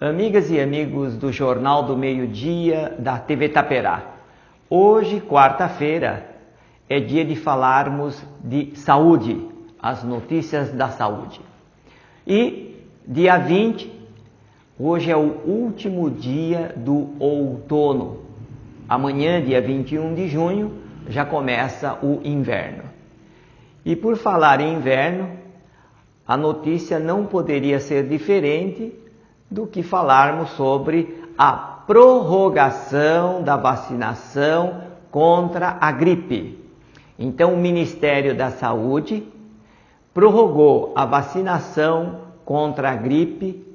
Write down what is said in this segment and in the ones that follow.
Amigas e amigos do Jornal do Meio-Dia da TV Taperá. Hoje, quarta-feira, é dia de falarmos de saúde, as notícias da saúde. E dia 20, hoje é o último dia do outono. Amanhã, dia 21 de junho, já começa o inverno. E por falar em inverno, a notícia não poderia ser diferente do que falarmos sobre a prorrogação da vacinação contra a gripe. Então, o Ministério da Saúde prorrogou a vacinação contra a gripe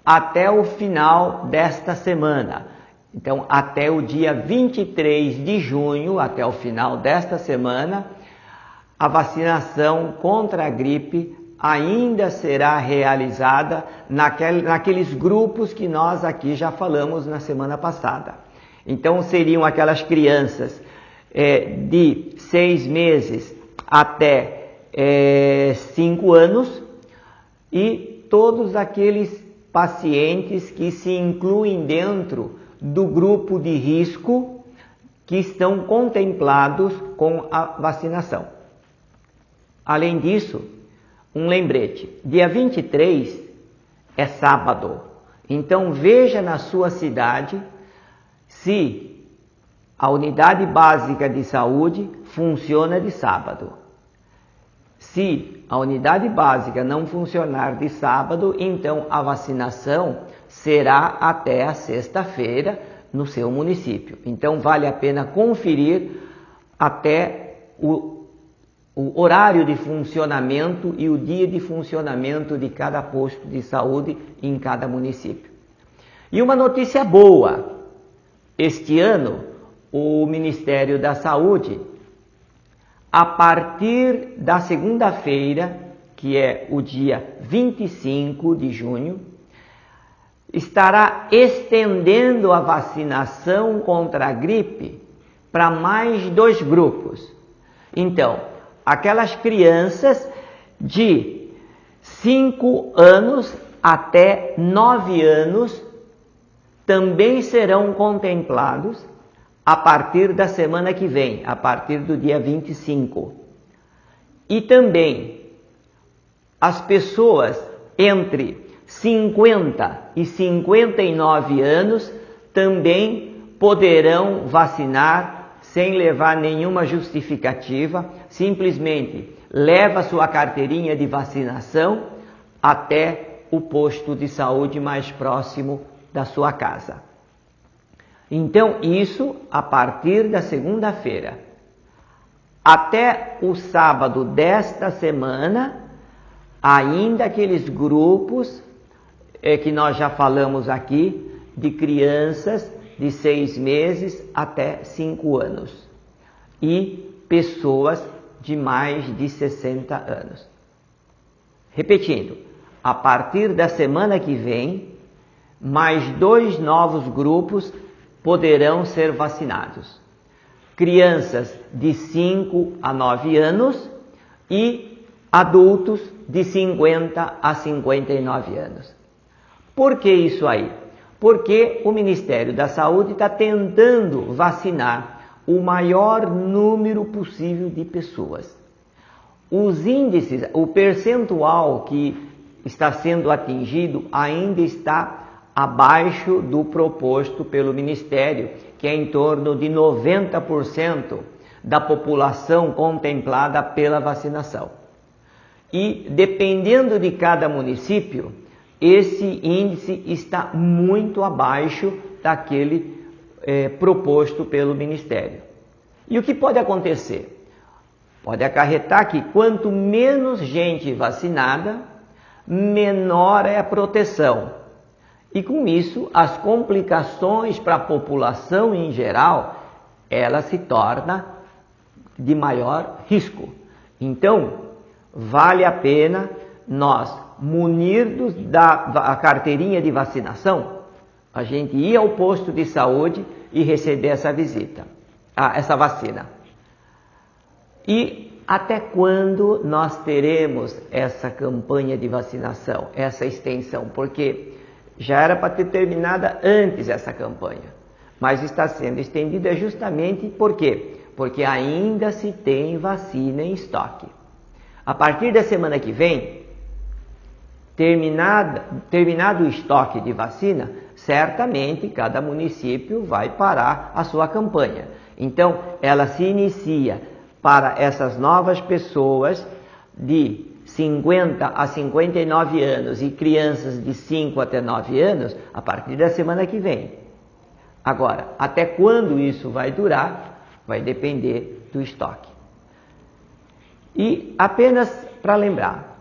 até o final desta semana. Então, até o dia 23 de junho, até o final desta semana, a vacinação contra a gripe ainda será realizada naqueles grupos que nós aqui já falamos na semana passada. Então, seriam aquelas crianças de 6 meses até 5 anos e todos aqueles pacientes que se incluem dentro do grupo de risco que estão contemplados com a vacinação. Além disso, um lembrete, dia 23 é sábado, então veja na sua cidade se a unidade básica de saúde funciona de sábado. Se a unidade básica não funcionar de sábado, então a vacinação será até a sexta-feira no seu município. Então vale a pena conferir até o horário de funcionamento e o dia de funcionamento de cada posto de saúde em cada município. E uma notícia boa, este ano o Ministério da Saúde, a partir da segunda-feira, que é o dia 25 de junho, estará estendendo a vacinação contra a gripe para mais 2 grupos. Então, aquelas crianças de 5 anos até 9 anos também serão contemplados a partir da semana que vem, a partir do dia 25. E também as pessoas entre 50 e 59 anos também poderão vacinar sem levar nenhuma justificativa, simplesmente leva sua carteirinha de vacinação até o posto de saúde mais próximo da sua casa. Então, isso a partir da segunda-feira. Até o sábado desta semana, ainda aqueles grupos que nós já falamos aqui, de crianças de 6 meses até 5 anos e pessoas de mais de 60 anos. Repetindo, a partir da semana que vem, mais 2 novos grupos poderão ser vacinados. Crianças de 5 a 9 anos e adultos de 50 a 59 anos. Por que isso aí? Porque o Ministério da Saúde está tentando vacinar o maior número possível de pessoas. Os índices, o percentual que está sendo atingido ainda está abaixo do proposto pelo Ministério, que é em torno de 90% da população contemplada pela vacinação. E dependendo de cada município, esse índice está muito abaixo daquele proposto pelo Ministério. E o que pode acontecer? Pode acarretar que quanto menos gente vacinada, menor é a proteção. E com isso, as complicações para a população em geral, ela se torna de maior risco. Então, vale a pena nós, munidos da carteirinha de vacinação, a gente ir ao posto de saúde e receber essa essa vacina. E até quando nós teremos essa campanha de vacinação, essa extensão? Porque Já era para ter terminada antes essa campanha, mas está sendo estendida justamente por quê? Porque ainda se tem vacina em estoque. A partir da semana que vem, terminado o estoque de vacina, certamente cada município vai parar a sua campanha. Então, ela se inicia para essas novas pessoas de 50 a 59 anos e crianças de 5 até 9 anos a partir da semana que vem. Agora, até quando isso vai durar, vai depender do estoque. E apenas para lembrar,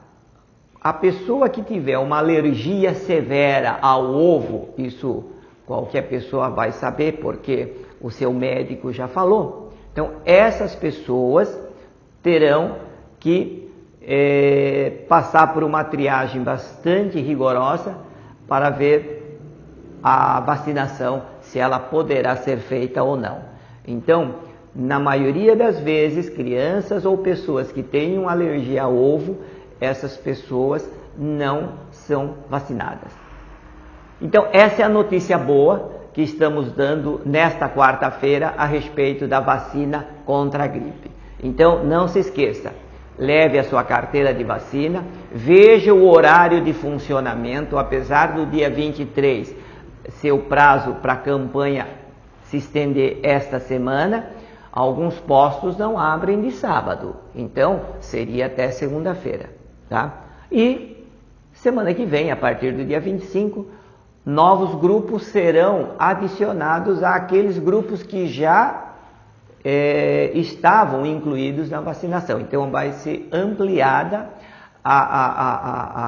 a pessoa que tiver uma alergia severa ao ovo, isso qualquer pessoa vai saber porque o seu médico já falou. Então, essas pessoas terão que passar por uma triagem bastante rigorosa para ver a vacinação, se ela poderá ser feita ou não. Então, na maioria das vezes, crianças ou pessoas que tenham alergia ao ovo, essas pessoas não são vacinadas. Então, essa é a notícia boa que estamos dando nesta quarta-feira a respeito da vacina contra a gripe. Então, não se esqueça, leve a sua carteira de vacina, veja o horário de funcionamento, apesar do dia 23 ser o prazo para a campanha se estender esta semana, alguns postos não abrem de sábado, então seria até segunda-feira, tá? E semana que vem, a partir do dia 25, novos grupos serão adicionados àqueles grupos que já estavam incluídos na vacinação. Então vai ser ampliada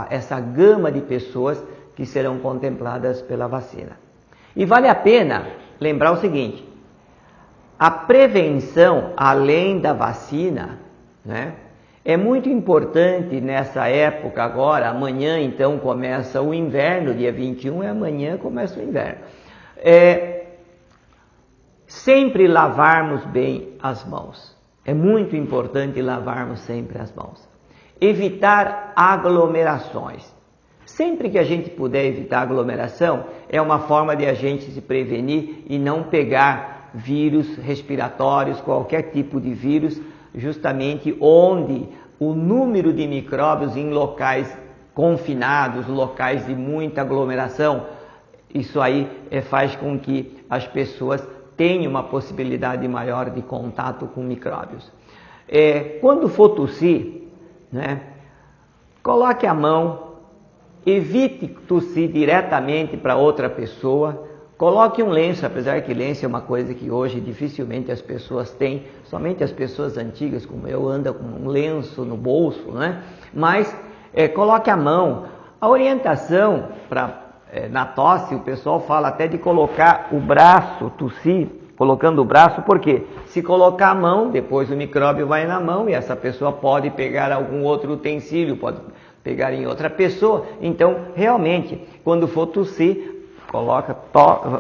essa gama de pessoas que serão contempladas pela vacina. E vale a pena lembrar o seguinte, a prevenção além da vacina, né, é muito importante nessa época agora. Amanhã então começa o inverno, dia 21 amanhã começa o inverno. Sempre lavarmos bem as mãos. É muito importante lavarmos sempre as mãos. Evitar aglomerações. Sempre que a gente puder evitar aglomeração, é uma forma de a gente se prevenir e não pegar vírus respiratórios, qualquer tipo de vírus, justamente onde o número de micróbios em locais confinados, locais de muita aglomeração, isso aí faz com que as pessoas tenham uma possibilidade maior de contato com micróbios. Quando for tossir, né, coloque a mão, evite tossir diretamente para outra pessoa, coloque um lenço, apesar que lenço é uma coisa que hoje dificilmente as pessoas têm, somente as pessoas antigas como eu andam com um lenço no bolso, né? Mas coloque a mão. A orientação na tosse, o pessoal fala até de colocar o braço, tossir, colocando o braço, porque se colocar a mão, depois o micróbio vai na mão e essa pessoa pode pegar algum outro utensílio, pode pegar em outra pessoa. Então, realmente, quando for tossir,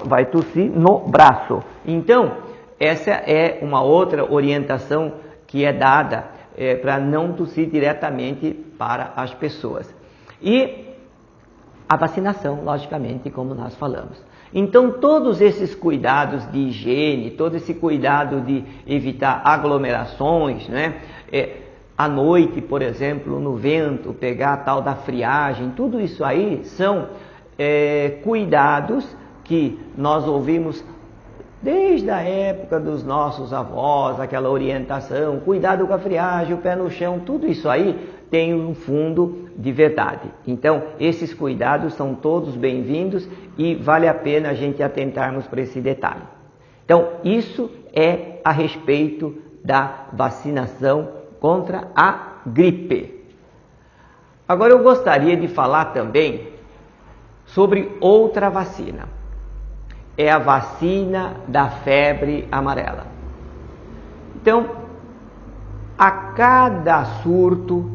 vai tossir no braço. Então, essa é uma outra orientação que é dada para não tossir diretamente para as pessoas. E a vacinação, logicamente, como nós falamos. Então, todos esses cuidados de higiene, todo esse cuidado de evitar aglomerações, né? À noite, por exemplo, no vento, pegar a tal da friagem, tudo isso aí são cuidados que nós ouvimos desde a época dos nossos avós, aquela orientação, cuidado com a friagem, o pé no chão, tudo isso aí tem um fundo de verdade. Então, esses cuidados são todos bem-vindos e vale a pena a gente atentarmos para esse detalhe. Então, isso é a respeito da vacinação contra a gripe. Agora, eu gostaria de falar também sobre outra vacina. É a vacina da febre amarela. Então, a cada surto,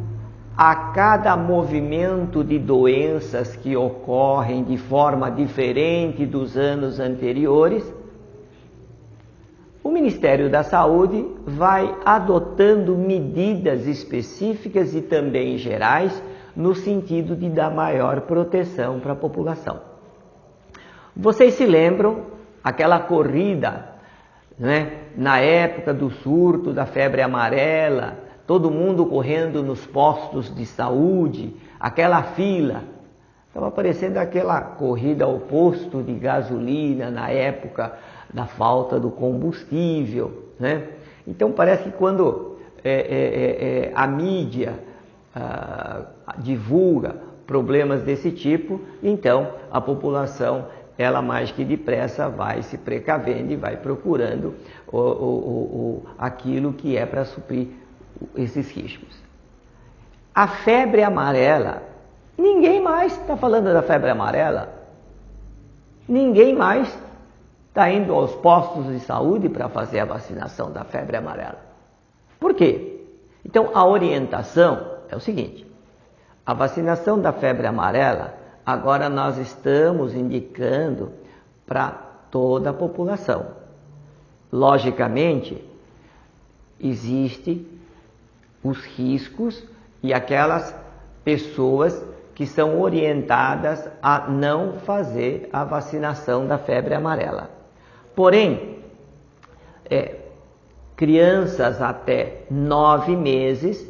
a cada movimento de doenças que ocorrem de forma diferente dos anos anteriores, o Ministério da Saúde vai adotando medidas específicas e também gerais no sentido de dar maior proteção para a população. Vocês se lembram aquela corrida, né? Na época do surto da febre amarela, todo mundo correndo nos postos de saúde, aquela fila. Estava parecendo aquela corrida ao posto de gasolina na época da falta do combustível, né? Então parece que quando a mídia divulga problemas desse tipo, então a população, ela mais que depressa vai se precavendo e vai procurando aquilo que é para suprir esses riscos. A febre amarela, ninguém mais está falando da febre amarela. Ninguém mais está indo aos postos de saúde para fazer a vacinação da febre amarela. Por quê? Então, a orientação é o seguinte: a vacinação da febre amarela, agora nós estamos indicando para toda a população. Logicamente, existem os riscos e aquelas pessoas que são orientadas a não fazer a vacinação da febre amarela. Porém, crianças até 9 meses,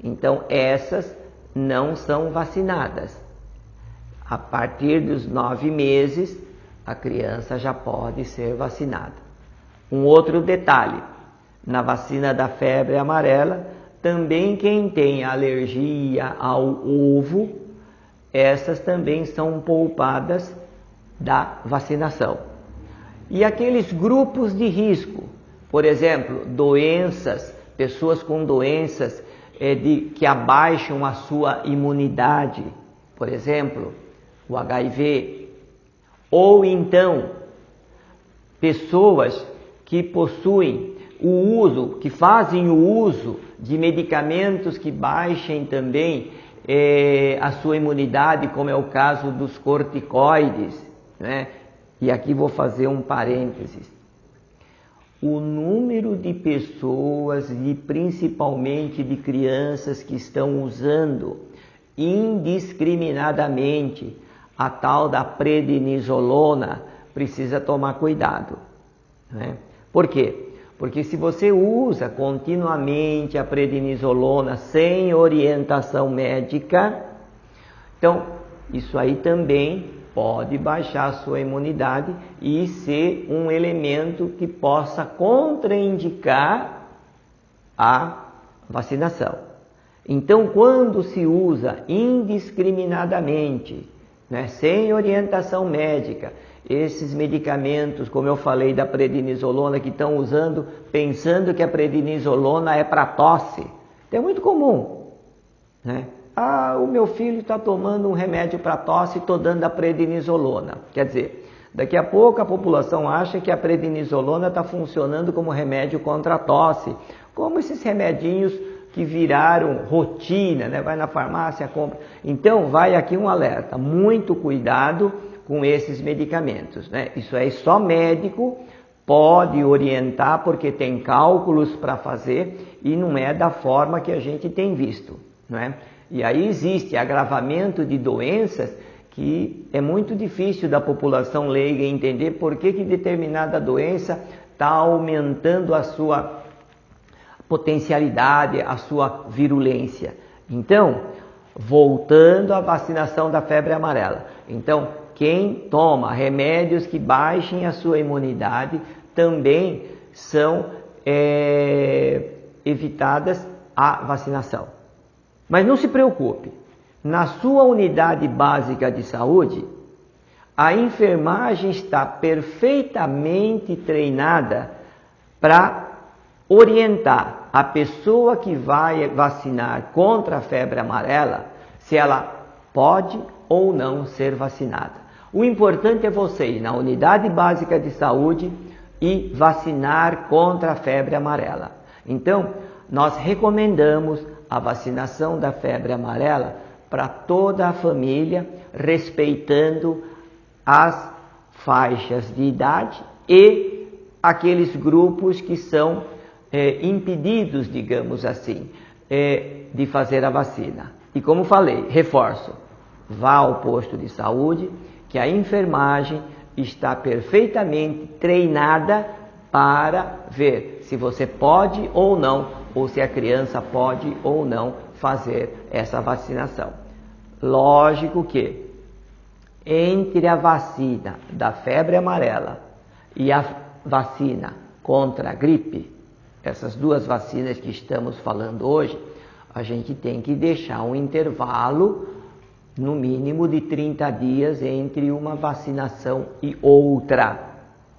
então essas não são vacinadas. A partir dos 9 meses, a criança já pode ser vacinada. Um outro detalhe, na vacina da febre amarela, também quem tem alergia ao ovo, essas também são poupadas da vacinação. E aqueles grupos de risco, por exemplo, doenças, pessoas com doenças que abaixam a sua imunidade, por exemplo, o HIV, ou então pessoas que possuem que fazem o uso de medicamentos que baixem também a sua imunidade, como é o caso dos corticoides, né? E aqui vou fazer um parênteses. O número de pessoas, e principalmente de crianças, que estão usando indiscriminadamente a tal da prednisolona, precisa tomar cuidado, né? Por quê? Porque se você usa continuamente a prednisolona sem orientação médica, então isso aí também pode baixar a sua imunidade e ser um elemento que possa contraindicar a vacinação. Então, quando se usa indiscriminadamente, né, sem orientação médica, esses medicamentos, como eu falei da prednisolona, que estão usando pensando que a prednisolona é para tosse, é muito comum, né? O meu filho está tomando um remédio para tosse e estou dando a prednisolona. Quer dizer, daqui a pouco a população acha que a prednisolona está funcionando como remédio contra a tosse, como esses remedinhos que viraram rotina, né? Vai na farmácia, compra. Então, vai aqui um alerta, muito cuidado com esses medicamentos, né? Isso aí só médico pode orientar, porque tem cálculos para fazer e não é da forma que a gente tem visto, né? E aí existe agravamento de doenças que é muito difícil da população leiga entender por que determinada doença está aumentando a sua potencialidade, a sua virulência. Então, voltando à vacinação da febre amarela. Então, quem toma remédios que baixem a sua imunidade também são evitadas a vacinação. Mas não se preocupe, na sua unidade básica de saúde, a enfermagem está perfeitamente treinada para orientar a pessoa que vai vacinar contra a febre amarela, se ela pode ou não ser vacinada. O importante é você ir na unidade básica de saúde e vacinar contra a febre amarela. Então, nós recomendamos a vacinação da febre amarela para toda a família, respeitando as faixas de idade e aqueles grupos que são impedidos, digamos assim, de fazer a vacina. E como falei, reforço, vá ao posto de saúde, que a enfermagem está perfeitamente treinada para ver se você pode ou não, ou se a criança pode ou não fazer essa vacinação. Lógico que entre a vacina da febre amarela e a vacina contra a gripe, essas duas vacinas que estamos falando hoje, a gente tem que deixar um intervalo no mínimo de 30 dias entre uma vacinação e outra,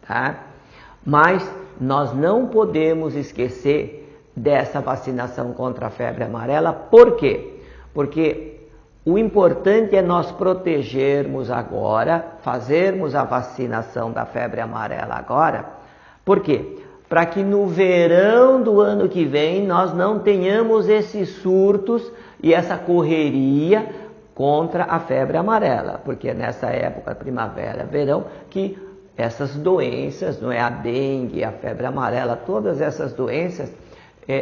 tá? Mas nós não podemos esquecer dessa vacinação contra a febre amarela. Por quê? Porque o importante é nós protegermos agora, fazermos a vacinação da febre amarela agora. Por quê? Para que no verão do ano que vem nós não tenhamos esses surtos e essa correria contra a febre amarela, porque é nessa época, primavera, verão, que essas doenças, não é, a dengue, a febre amarela, todas essas doenças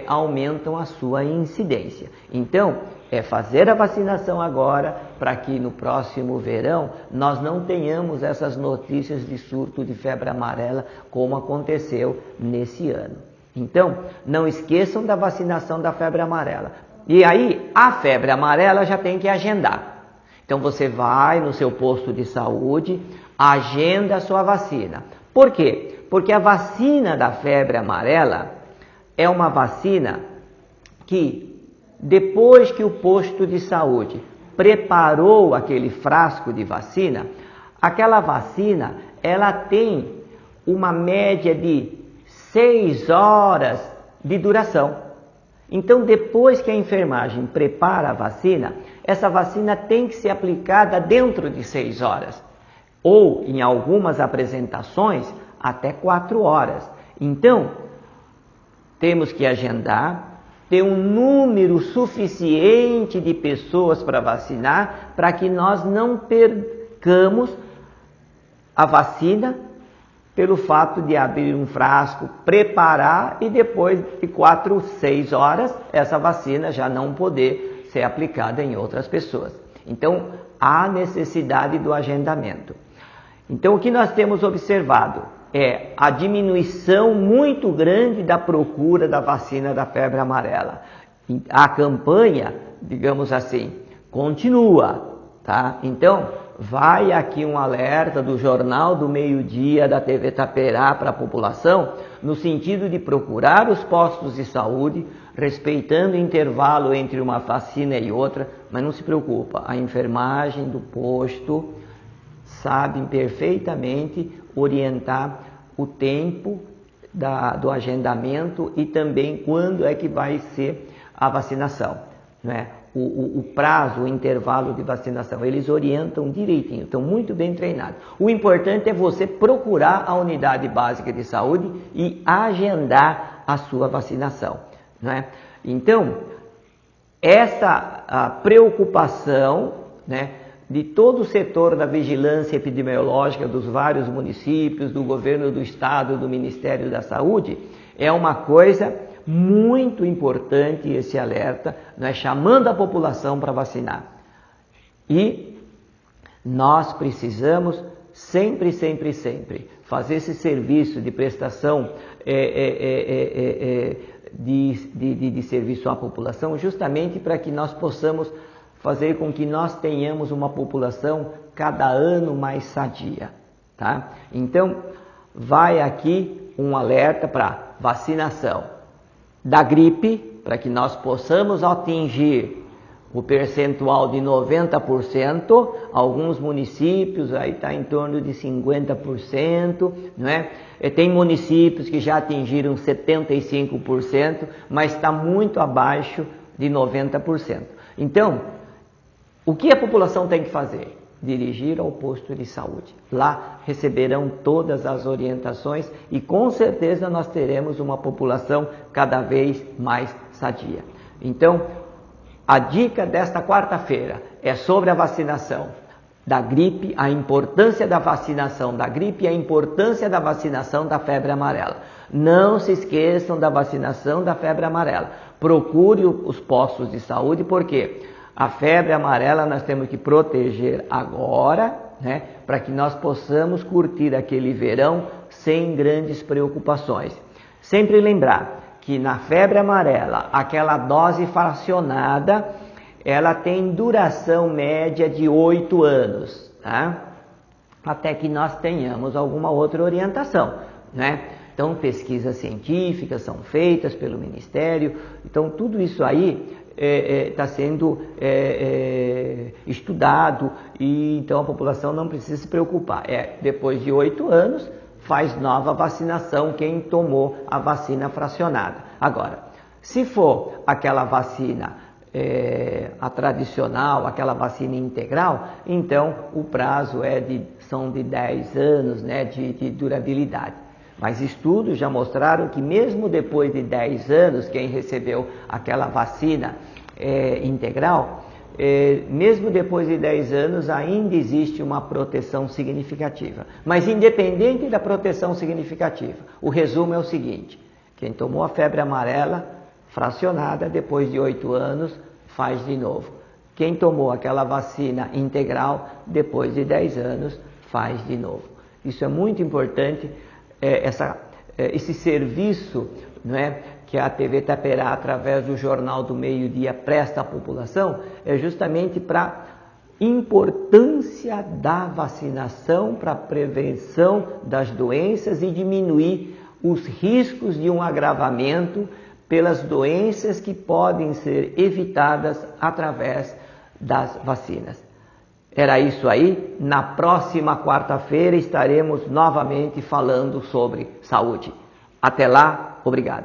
aumentam a sua incidência. Então, é fazer a vacinação agora para que no próximo verão nós não tenhamos essas notícias de surto de febre amarela como aconteceu nesse ano. Então, não esqueçam da vacinação da febre amarela. E aí, a febre amarela já tem que agendar. Então, você vai no seu posto de saúde, agenda a sua vacina. Por quê? Porque a vacina da febre amarela é uma vacina que, depois que o posto de saúde preparou aquele frasco de vacina, aquela vacina, ela tem uma média de 6 horas de duração. Então, depois que a enfermagem prepara a vacina, essa vacina tem que ser aplicada dentro de 6 horas. Ou, em algumas apresentações, até 4 horas. Então, temos que agendar, ter um número suficiente de pessoas para vacinar, para que nós não percamos a vacina pelo fato de abrir um frasco, preparar e depois de 4, 6 horas, essa vacina já não poder ser aplicada em outras pessoas. Então, há necessidade do agendamento. Então, o que nós temos observado é a diminuição muito grande da procura da vacina da febre amarela. A campanha, digamos assim, continua, tá? Então, vai aqui um alerta do Jornal do Meio-Dia da TV Taperá para a população, no sentido de procurar os postos de saúde, respeitando o intervalo entre uma vacina e outra, mas não se preocupa, a enfermagem do posto sabem perfeitamente orientar o tempo do agendamento e também quando é que vai ser a vacinação, né? O prazo, o intervalo de vacinação, eles orientam direitinho, estão muito bem treinados. O importante é você procurar a unidade básica de saúde e agendar a sua vacinação, né? Então, essa preocupação, né, de todo o setor da vigilância epidemiológica dos vários municípios, do governo do estado, do Ministério da Saúde, é uma coisa muito importante, esse alerta, nós chamando a população para vacinar. E nós precisamos sempre fazer esse serviço de prestação de serviço à população, justamente para que nós possamos fazer com que nós tenhamos uma população cada ano mais sadia, tá? Então, vai aqui um alerta para vacinação da gripe, para que nós possamos atingir o percentual de 90%, alguns municípios aí está em torno de 50%, não é? Tem municípios que já atingiram 75%, mas está muito abaixo de 90%. Então, o que a população tem que fazer? Dirigir ao posto de saúde. Lá receberão todas as orientações e com certeza nós teremos uma população cada vez mais sadia. Então, a dica desta quarta-feira é sobre a vacinação da gripe, a importância da vacinação da gripe e a importância da vacinação da febre amarela. Não se esqueçam da vacinação da febre amarela. Procure os postos de saúde, porque a febre amarela nós temos que proteger agora, né, para que nós possamos curtir aquele verão sem grandes preocupações. Sempre lembrar que na febre amarela, aquela dose fracionada, ela tem duração média de 8 anos, tá? Até que nós tenhamos alguma outra orientação, né? Então, pesquisas científicas são feitas pelo Ministério, então tudo isso aí está sendo estudado, e então a população não precisa se preocupar. Depois de 8 anos, faz nova vacinação quem tomou a vacina fracionada. Agora, se for aquela vacina, a tradicional, aquela vacina integral, então o prazo são de 10 anos, né, de durabilidade. Mas estudos já mostraram que mesmo depois de 10 anos, quem recebeu aquela vacina integral, mesmo depois de 10 anos ainda existe uma proteção significativa. Mas independente da proteção significativa, o resumo é o seguinte: quem tomou a febre amarela fracionada, depois de 8 anos, faz de novo. Quem tomou aquela vacina integral, depois de 10 anos, faz de novo. Isso é muito importante, esse serviço, né, que a TV Itaperá, através do Jornal do Meio-Dia, presta à população, é justamente para importância da vacinação, para a prevenção das doenças e diminuir os riscos de um agravamento pelas doenças que podem ser evitadas através das vacinas. Era isso aí. Na próxima quarta-feira estaremos novamente falando sobre saúde. Até lá, obrigado.